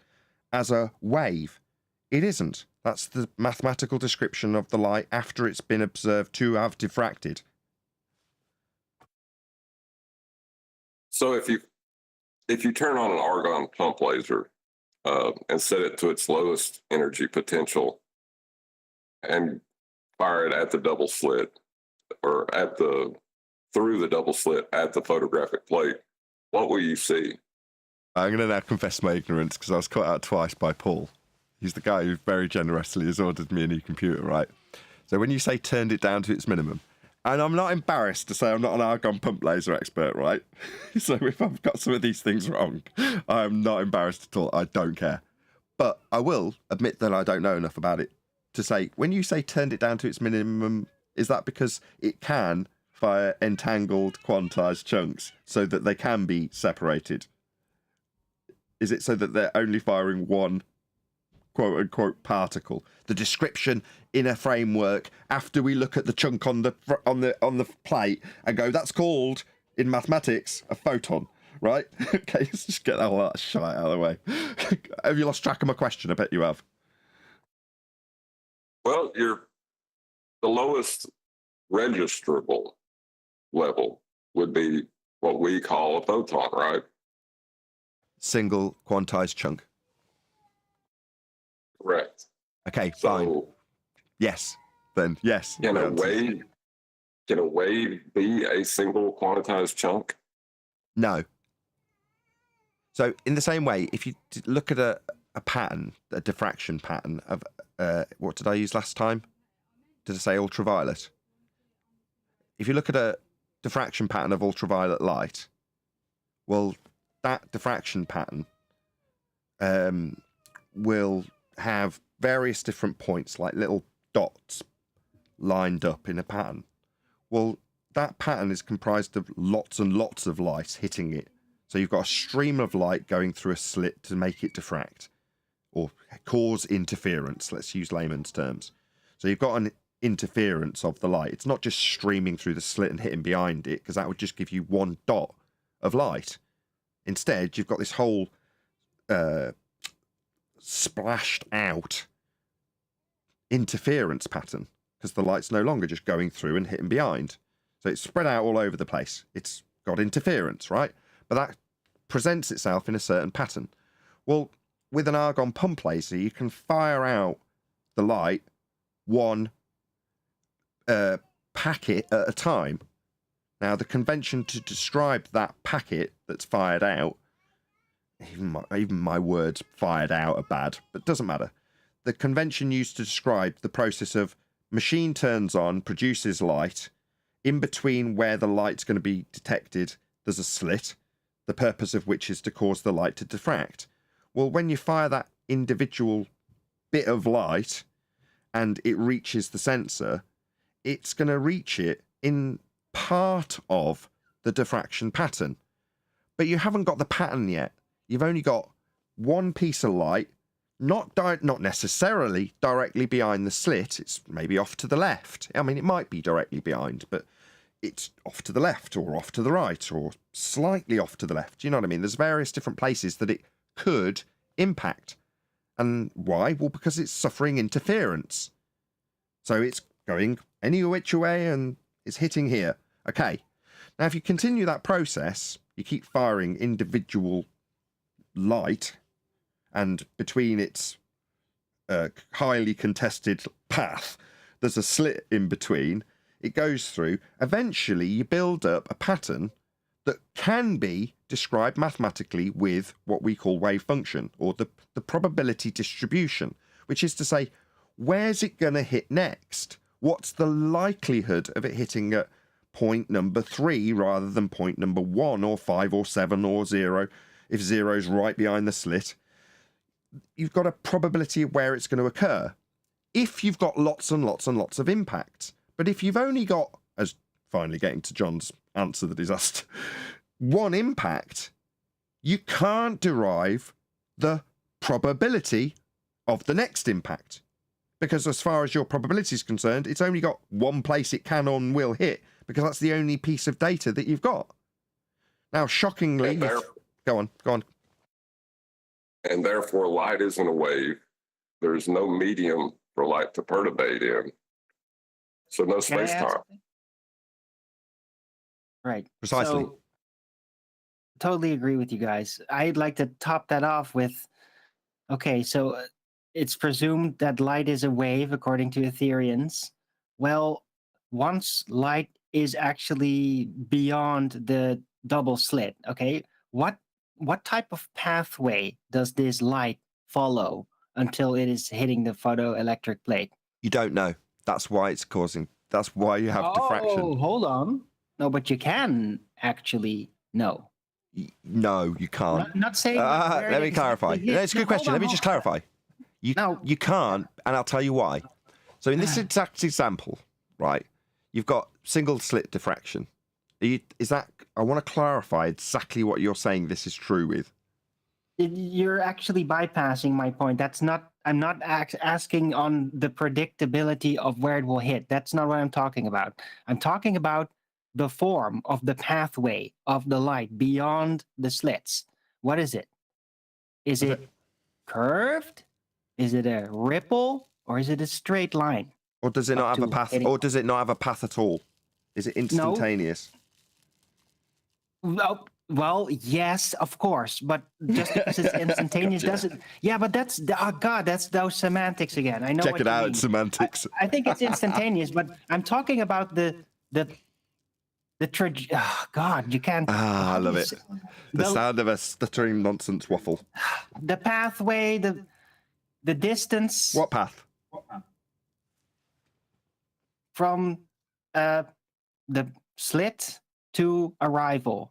as a wave. It isn't. That's the mathematical description of the light after it's been observed to have diffracted. So if you turn on an argon pump laser and set it to its lowest energy potential and fire it at the double slit or through the double slit at the photographic plate, what will you see? I'm going to now confess my ignorance because I was caught out twice by Paul. He's the guy who very generously has ordered me a new computer, right? So when you say turned it down to its minimum, and I'm not embarrassed to say I'm not an argon pump laser expert, right? So if I've got some of these things wrong, I'm not embarrassed at all. I don't care. But I will admit that I don't know enough about it to say, when you say turned it down to its minimum, is that because it can fire entangled quantized chunks so that they can be separated? Is it so that they're only firing one quote-unquote particle? The description in a framework after we look at the chunk on the plate and go, that's called in mathematics a photon, right? Okay, let's just get all that shite out of the way. Have you lost track of my question? I bet you have. Well, the lowest registrable level would be what we call a photon, right? Single quantized chunk. Correct. Okay, fine. Yes, then yes. Can a wave be a single quantized chunk? No. So in the same way, if you look at a pattern, a diffraction pattern of what did I use last time? Did I say ultraviolet? If you look at a diffraction pattern of ultraviolet light, well, that diffraction pattern will have various different points, like little dots lined up in a pattern. Well, that pattern is comprised of lots and lots of light hitting it. So you've got a stream of light going through a slit to make it diffract, or cause interference, let's use layman's terms. So you've got an interference of the light. It's not just streaming through the slit and hitting behind it, because that would just give you one dot of light. Instead, you've got this whole splashed out interference pattern, because the light's no longer just going through and hitting behind. So it's spread out all over the place. It's got interference, right? But that presents itself in a certain pattern. Well, with an argon pump laser, you can fire out the light one packet at a time. Now, the convention to describe that packet that's fired out, even my words fired out are bad, but it doesn't matter. The convention used to describe the process of machine turns on, produces light. In between where the light's going to be detected, there's a slit, the purpose of which is to cause the light to diffract. Well, when you fire that individual bit of light and it reaches the sensor, it's going to reach it in part of the diffraction pattern. But you haven't got the pattern yet. You've only got one piece of light, not necessarily directly behind the slit. It's maybe off to the left. I mean, it might be directly behind, but it's off to the left or off to the right or slightly off to the left. You know what I mean? There's various different places that it could impact. And why? Well, because it's suffering interference. So it's going any which way and it's hitting here. Okay. Now, if you continue that process, you keep firing individual light, and between its highly contested path, there's a slit in between. It goes through. Eventually, you build up a pattern that can be described mathematically with what we call wave function, or the probability distribution, which is to say, where's it going to hit next? What's the likelihood of it hitting at point number 3 rather than point number 1 or 5 or 7 or 0, if 0's right behind the slit? You've got a probability of where it's going to occur. If you've got lots and lots and lots of impacts. But if you've only got, as finally getting to John's answer that he's asked, one impact, you can't derive the probability of the next impact. Because as far as your probability is concerned, it's only got one place it can or will hit, because that's the only piece of data that you've got. Now, shockingly, go on. And therefore, light isn't a wave. There's no medium for light to perturbate in. So no space-time. Right. Precisely. So, totally agree with you guys. I'd like to top that off with, okay, so it's presumed that light is a wave according to Ethereans. Well, once light is actually beyond the double slit, okay, what what type of pathway does this light follow until it is hitting the photoelectric plate? You don't know. That's why it's causing. That's why you have diffraction. Oh, hold on. No, but you can actually know. No, you can't. Not saying. Let me clarify. It's a good question. Let me just clarify. You can't, and I'll tell you why. So in this exact example, right, you've got single slit diffraction. I want to clarify exactly what you're saying this is true with. You're actually bypassing my point. I'm not asking on the predictability of where it will hit. That's not what I'm talking about. I'm talking about the form of the pathway of the light beyond the slits. What is it? Is it curved? Is it a ripple? Or is it a straight line? Or does it not have a path? Or does it not have a path at all? Is it instantaneous? No. Well, yes, of course, but just because it's instantaneous doesn't. Yeah, but that's that's those semantics again. I know. Check it out, semantics. I think it's instantaneous, but I'm talking about the God, you can't. I love it. The sound of a stuttering nonsense waffle. The pathway, the distance. What path? From the slit to arrival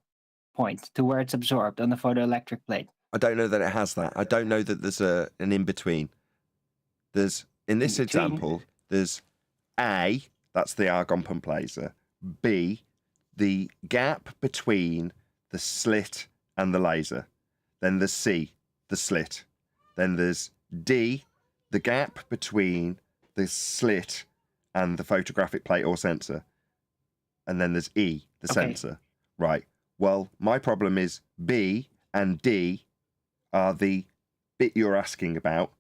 point, to where it's absorbed on the photoelectric plate. I don't know that it has that. I don't know that there's an in-between. There's, in this example, there's A, that's the argon pump laser. B, the gap between the slit and the laser. Then there's C, the slit. Then there's D, the gap between the slit and the photographic plate or sensor. And then there's E, the sensor. Right. Well, my problem is B and D are the bit you're asking about,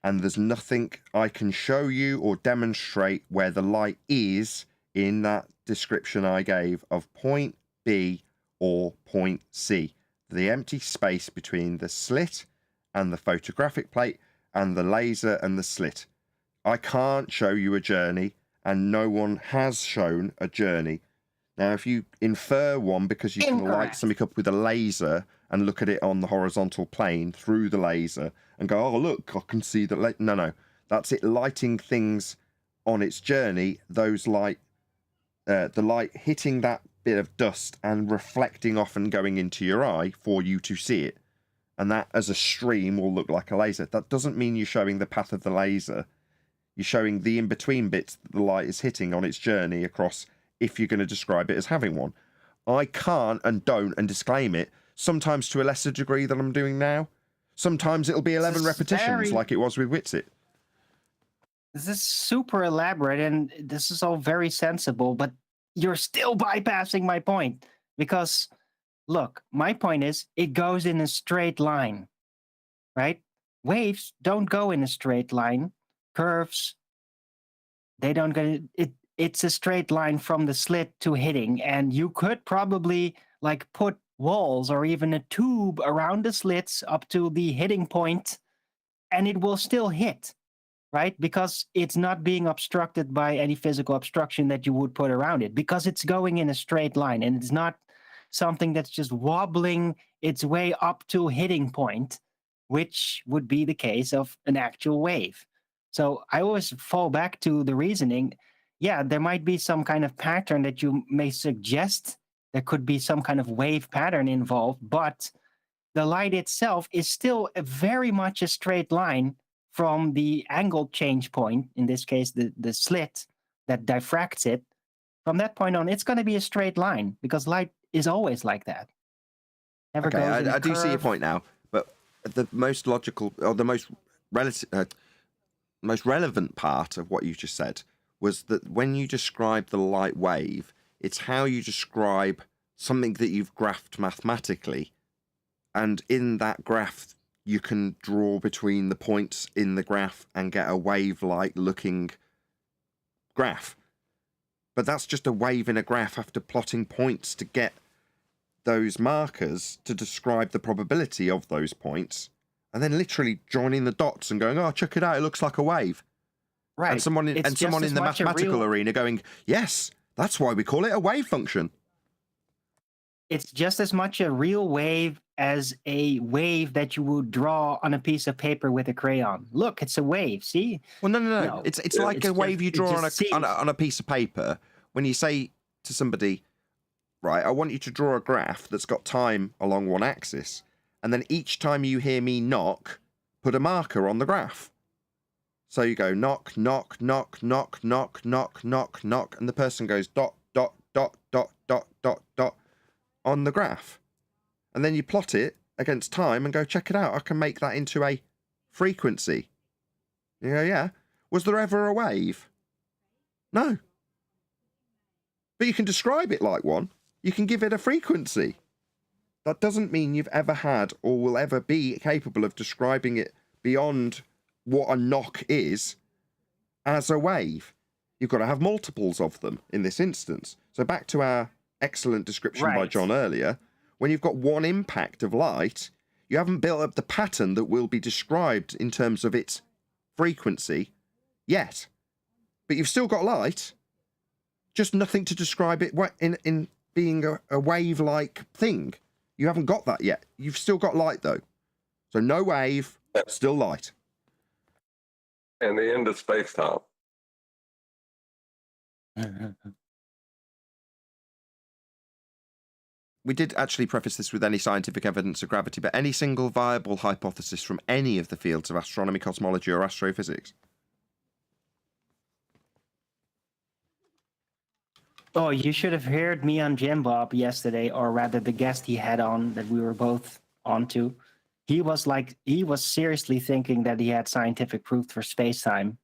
and there's nothing I can show you or demonstrate where the light is in that description I gave of point B or point C. The empty space between the slit and the photographic plate and the laser and the slit. I can't show you a journey, and no one has shown a journey. Now, if you infer one because you can light something up with a laser and look at it on the horizontal plane through the laser and go, oh, look, I can see that. No, that's it lighting things on its journey. Those the light hitting that bit of dust and reflecting off and going into your eye for you to see it. And that as a stream will look like a laser. That doesn't mean you're showing the path of the laser. You're showing the in-between bits that the light is hitting on its journey across, if you're going to describe it as having one. I can't and don't and disclaim it, sometimes to a lesser degree than I'm doing now. Sometimes it'll be 11 repetitions like it was with Witsit. This is super elaborate and this is all very sensible, but you're still bypassing my point. Because, look, my point is it goes in a straight line, right? Waves don't go in a straight line. Curves, they don't go... It's a straight line from the slit to hitting, and you could probably put walls or even a tube around the slits up to the hitting point, and it will still hit, right? Because it's not being obstructed by any physical obstruction that you would put around it, because it's going in a straight line, and it's not something that's just wobbling its way up to hitting point, which would be the case of an actual wave. So I always fall back to the reasoning. Yeah, there might be some kind of pattern that you may suggest. There could be some kind of wave pattern involved, but the light itself is still very much a straight line from the angle change point, in this case, the slit that diffracts it. From that point on, it's going to be a straight line because light is always like that. Never goes in a I do see your point now, but the most logical or the most relevant part of what you just said was that when you describe the light wave, it's how you describe something that you've graphed mathematically. And in that graph, you can draw between the points in the graph and get a wave-like looking graph. But that's just a wave in a graph after plotting points to get those markers to describe the probability of those points, and then literally joining the dots and going, oh, check it out, it looks like a wave. Right. And someone in the mathematical arena going, yes, that's why we call it a wave function. It's just as much a real wave as a wave that you would draw on a piece of paper with a crayon. Look, it's a wave. See? Well, no. It's like a wave you draw on a piece of paper. When you say to somebody, right, I want you to draw a graph that's got time along one axis, and then each time you hear me knock, put a marker on the graph. So you go knock, knock, knock, knock, knock, knock, knock, knock, and the person goes dot, dot, dot, dot, dot, dot, dot on the graph. And then you plot it against time and go, check it out. I can make that into a frequency. You go, yeah. Was there ever a wave? No. But you can describe it like one. You can give it a frequency. That doesn't mean you've ever had or will ever be capable of describing it beyond what a knock is as a wave. You've got to have multiples of them in this instance. So back to our excellent description by John earlier, when you've got one impact of light, you haven't built up the pattern that will be described in terms of its frequency yet. But you've still got light, just nothing to describe it in being a wave-like thing. You haven't got that yet. You've still got light, though. So no wave, still light. And the end of space-time. We did actually preface this with any scientific evidence of gravity, but any single viable hypothesis from any of the fields of astronomy, cosmology, or astrophysics? Oh, you should have heard me on Jim Bob yesterday, or rather the guest he had on that we were both onto. He was seriously thinking that he had scientific proof for space-time.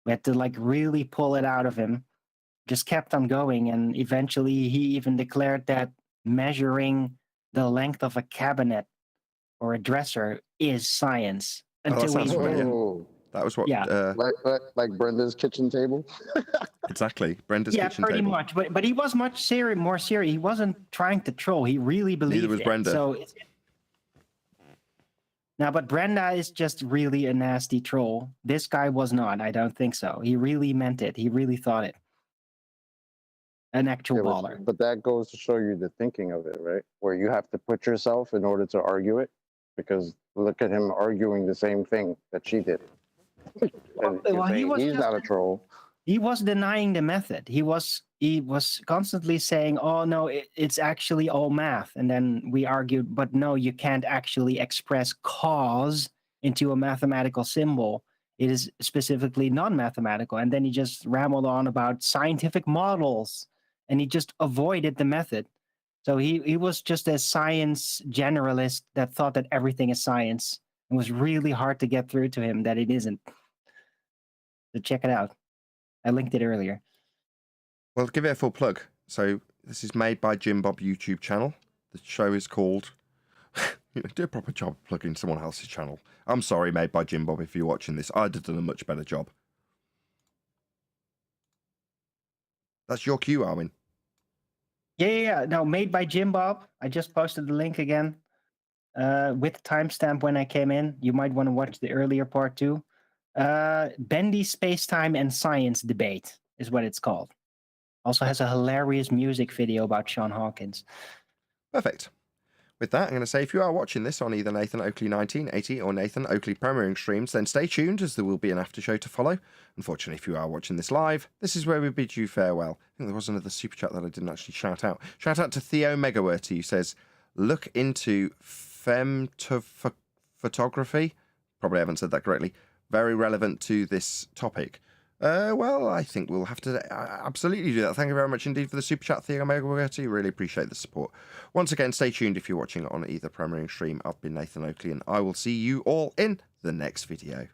We had to really pull it out of him. Just kept on going, and eventually he even declared that measuring the length of a cabinet or a dresser is science. Until that was what, like Brenda's kitchen table. Exactly, Brenda's kitchen table. Yeah, pretty much. But he was much more serious. He wasn't trying to troll. He really believed Neither was Brenda. So now, but Brenda is just really a nasty troll. This guy was not. I don't think so. He really meant it. He really thought it. An actual baller. But that goes to show you the thinking of it, right? Where you have to put yourself in order to argue it. Because look at him arguing the same thing that she did. He's not a troll. He was denying the method. He was constantly saying, "Oh no, it's actually all math." And then we argued, "But no, you can't actually express cause into a mathematical symbol. It is specifically non-mathematical." And then he just rambled on about scientific models, and he just avoided the method. So he was just a science generalist that thought that everything is science. It was really hard to get through to him that it isn't. So check it out. I linked it earlier. Well, give it a full plug. So this is made by Jim Bob YouTube channel. The show is called... do a proper job plugging someone else's channel. I'm sorry, made by Jim Bob, if you're watching this. I'd have done a much better job. That's your cue, Armin. Yeah. No, made by Jim Bob. I just posted the link again. With timestamp when I came in. You might want to watch the earlier part too. Bendy Space-Time and Science Debate is what it's called. Also has a hilarious music video about Sean Hawkins. Perfect. With that, I'm going to say if you are watching this on either Nathan Oakley 1980 or Nathan Oakley premiering streams, then stay tuned as there will be an after show to follow. Unfortunately, if you are watching this live, this is where we bid you farewell. I think there was another super chat that I didn't actually shout out. Shout out to Theo Megawerty, who says, look into photography. Probably haven't said that correctly. Very relevant to this topic. Well, I think we'll have to absolutely do that. Thank you very much indeed for the super chat, Theo Megawerty. Really appreciate the support. Once again, stay tuned if you're watching on either premiering stream. I've been Nathan Oakley, and I will see you all in the next video.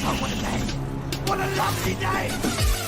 Oh, what a bang. What a lovely day!